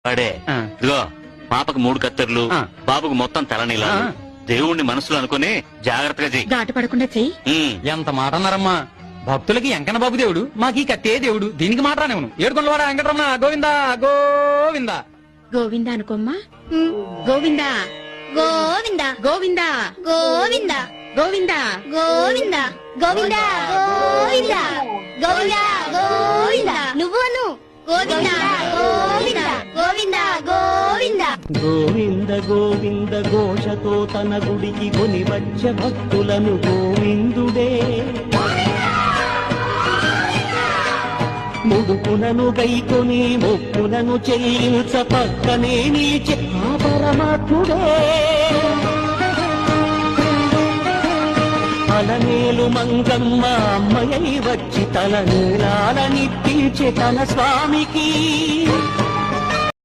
వాడే ఆ. ఇదిగో పాపకు 3 కత్తెర్లు ఆ. బాబుకు మొత్తం తలనీలా ఆ. దేవుణ్ణి మనసులో అనుకుని జాగ్రత్తగా చెయ్యి. గాట పడకుండా చెయ్యి. ఎంత మాట అన్నారమ్మా. భక్తులకి ఎంకన్న బాబు దేవుడు, మాకీ కత్తే దేవుడు. దీనికి మాట రానివ్వను. ఏడుకొండలవాడ వెంకటరమణ గోవిందా గోవిందా. గోవిందా అనుకోమ్మా. గోవిందా గోవిందా గోవిందా గోవిందా గోవిందా గోవిందా గోవిందా గోవిందా గోవిందా గోవిందా నువ్వును గోవిందా గోవిందా గోవిందా గోవిందా గోవింద గోవింద ఘోషతో తన గుడికి కొని వచ్చే భక్తులను గోవిందుడే ముడుపులను గైకొని మొక్కులను చెల్లించ పక్కనే నిలిచే ఆ పరమాత్ముడే అలనేలు మంగమ్మ అమ్మయ్య వచ్చి తల నీలాలనిప్పించే తన స్వామికి